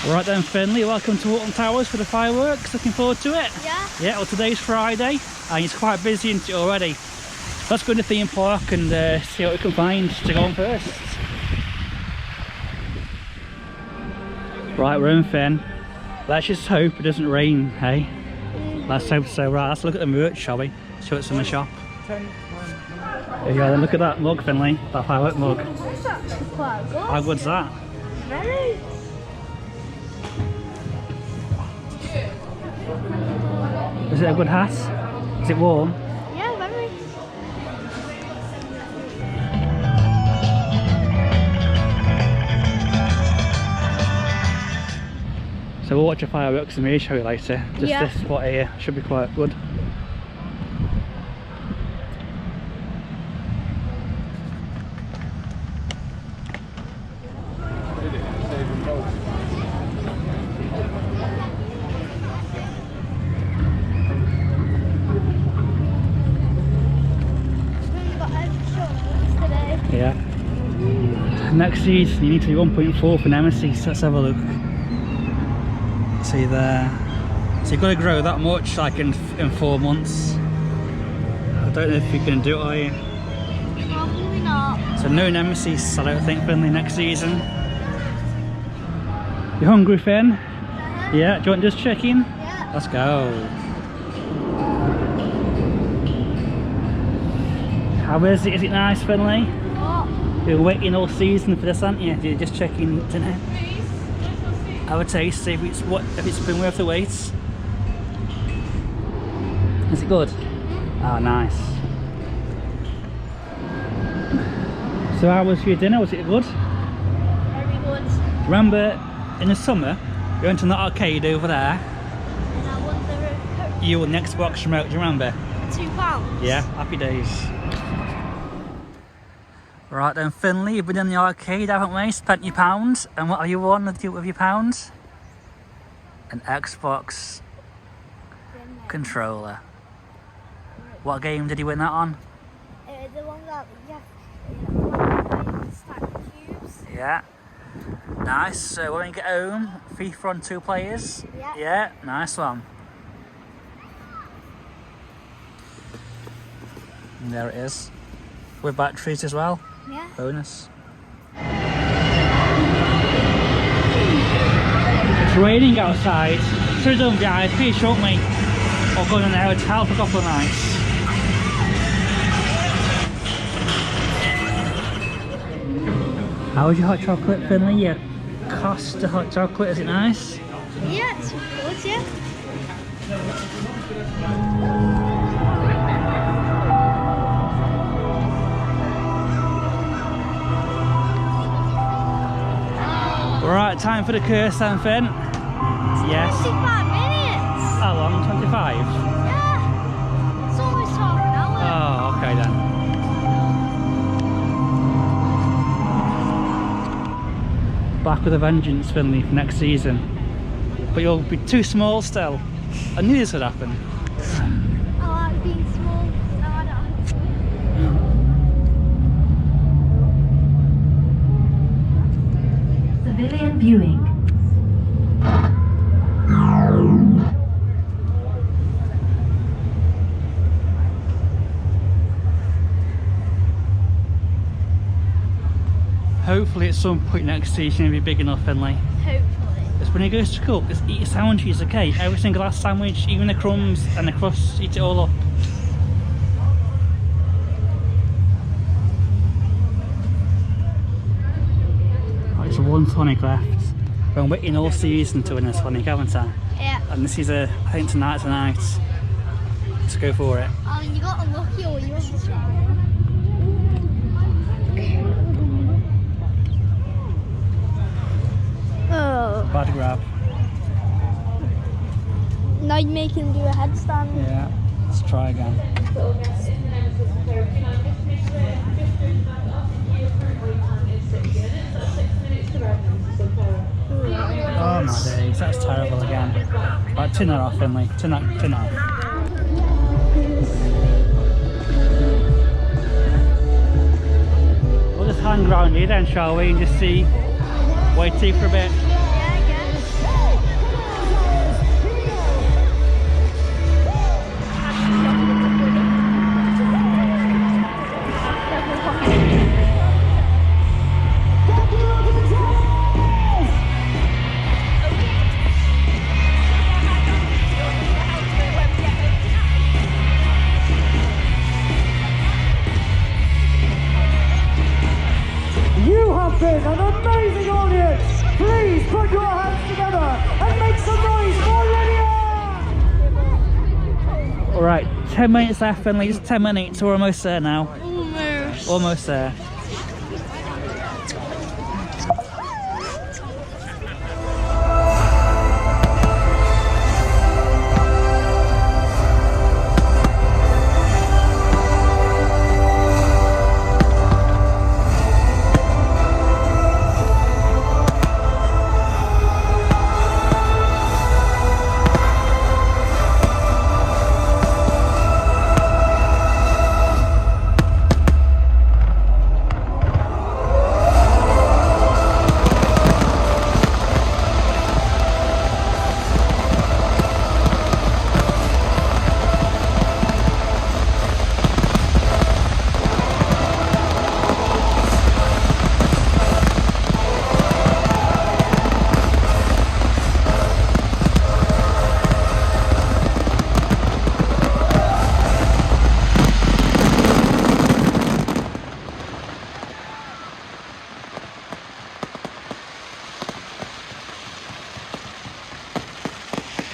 Right then, Finley, welcome to Alton Towers for the fireworks. Looking forward to it? Yeah. Yeah, well, today's Friday and it's quite busy isn't it, already. Let's go to the theme park and see what we can find to go on first. Right, we're in, Finn. Let's just hope it doesn't rain, hey? Let's hope so. Right, let's look at the merch, shall we? Show it's in the shop. There you go, then look at that mug, Finley. That firework mug. That's actually quite good. How good's that? Very. Is it a good hat? Is it warm? Yeah, very. So we'll watch the fireworks and maybe show you later. Just Yeah. this spot here should be quite good. We've got extras today. Yeah. Next season you need to be 1.4 for nemesis, so let's have a look. See there. So you've got to grow that much like in 4 months. I don't know if you can do it, are you? Probably not. So no nemesis, I don't think, Finley, next season. You hungry, Finn? Yeah, do you want just chicken? Yeah. Let's go. How is it? Is it nice, Finley? What? You're waiting all season for this, aren't you? You're just checking tonight. Have a taste, see if it's been worth the wait. Is it good? Oh, nice. So how was your dinner? Was it good? Very good. Remember in the summer we went to that arcade over there? And I won the You won the Xbox remote, do you remember? £2. Yeah, happy days. Right then, Finley, you've been in the arcade, haven't we? Spent your pounds, and what have you won with your pounds? An Xbox controller. What game did you win that on? The one that stack cubes. Yeah. Nice. So when you get home, FIFA on 2 players? Yeah. Yeah, nice one. And there it is. With batteries as well. Yeah. Bonus. It's raining outside. Should have done VIP, shouldn't we? Or going in the hotel for a couple of nights. How was your hot chocolate, Finley? Your Costa hot chocolate, is it nice? Yeah, it's good, yeah. Right, time for the curse then, Finn. Yes. 25 minutes. How long? 25? Yeah. It's almost half an hour. Oh, okay then. Back with a vengeance, Finley, for next season. But you'll be too small still. I knew this would happen. I like being small. No, I don't. Civilian viewing. Hopefully at some point next season it'll be big enough, Finley. Hopefully. It's when he goes to cook, just eat a sandwich, okay? Every single last sandwich, even the crumbs and the crust, eat it all up. Right, it's 1 tonic left. I've been waiting all season to win a tonic, haven't I? Yeah. And this is I think tonight. Let's go for it. Oh, you got unlucky or you went this way. Oh. Bad grab. Now you make him do a headstand. Yeah, let's try again. Oh my days, that's terrible again. Right, tin her off, Finley. Tin off. We'll just hang around here then, shall we, and just see, wait for a bit. Yeah, I guess. been an amazing audience. Please put your hands together and make some noise for Lydia! Alright, 10 minutes left, Finley, just 10 minutes, we're almost there now. Almost. Almost there.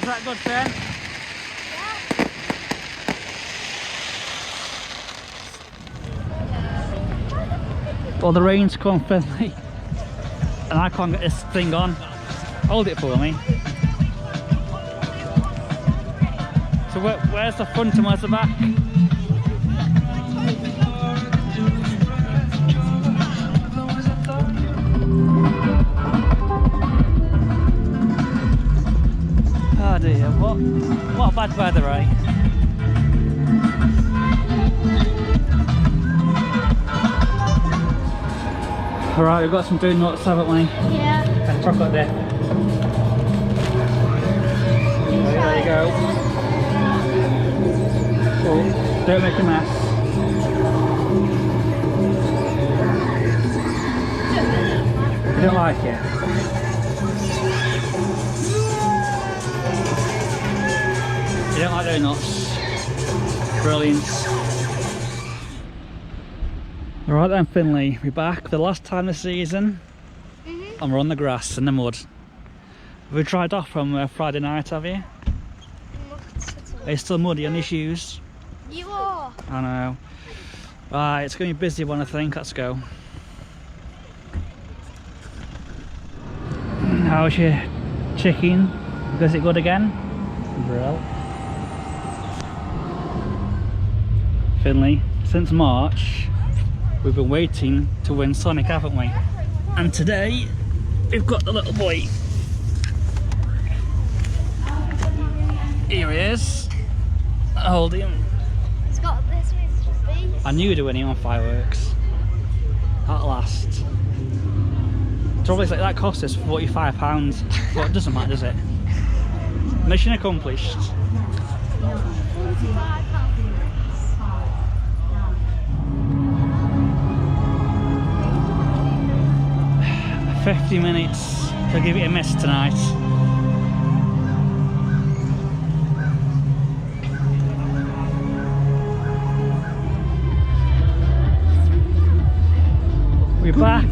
Is that good, Finn? Well, the rain's come, Finley, and I can't get this thing on. Hold it for me. So where's the front and where's the back? Oh dear, what bad weather, eh? Alright, we've got some donuts, haven't we? Yeah. And chocolate there. There you go. Oh, don't make a mess. You don't like it? You don't like donuts? Brilliant. Right then, Finley, we're back for the last time this season, and we're on the grass in the mud. Have you tried off from Friday night, have you? Are you still muddy on your shoes? You are. I know. Right, it's going to be a busy one, I think. Let's go. How's your chicken? Is it good again? Brill. Finley, since March, we've been waiting to win Sonic, haven't we? And today, we've got the little boy. Here he is. Hold him. It's got this with beef. I knew you were winning on fireworks. At last. Trouble is, like, that cost us £45, but it doesn't matter, does it? Mission accomplished. 45 50 minutes to give it a miss tonight. We're back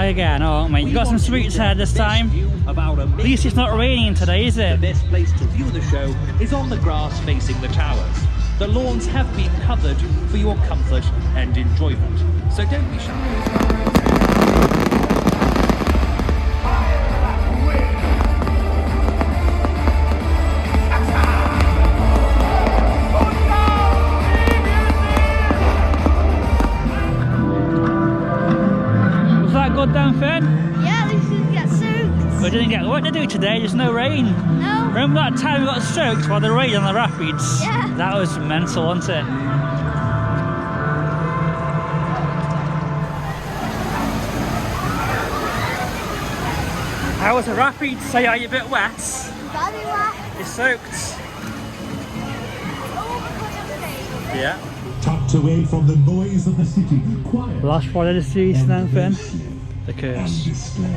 again, aren't we? You got some sweets here this time. At least it's not raining today, is it? The best place to view the show is on the grass facing the towers. The lawns have been covered for your comfort and enjoyment, so don't be shy. Good down, Finn? Yeah, they should get soaked. We didn't get what to do today, there's no rain. No. Remember that time we got soaked by the rain on the rapids? Yeah. That was mental, wasn't it? How was the rapids? Say, are you a bit wet? Very wet. You're soaked. All because of the rain. Yeah. Tucked away from the noise of the city, quiet Last Friday this season then, Finn. The and curse. disturbed.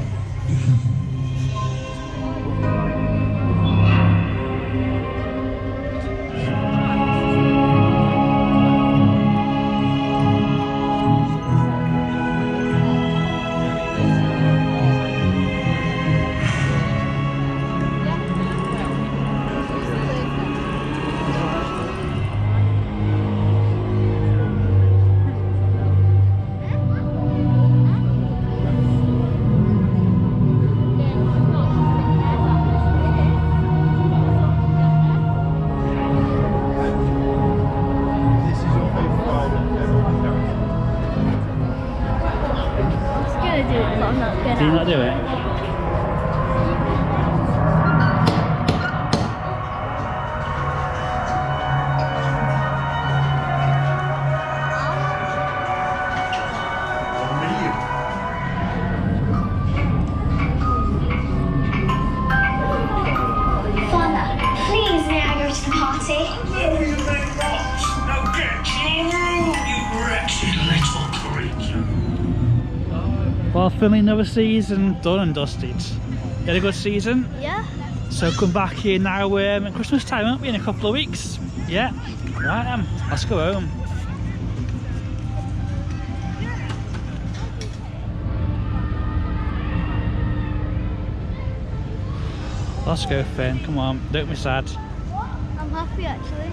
gonna do it, but I'm not gonna. Do you not do it? Father, please may I go to the party? No, you may not. Now get to your room, you wretched little creature. Well, Finley, another season done and dusted. You had a good season? Yeah. So come back here now at Christmas time, won't we, in a couple of weeks? Yeah. Right, let's go home. Let's go, Finn. Come on, don't be sad. I'm happy actually.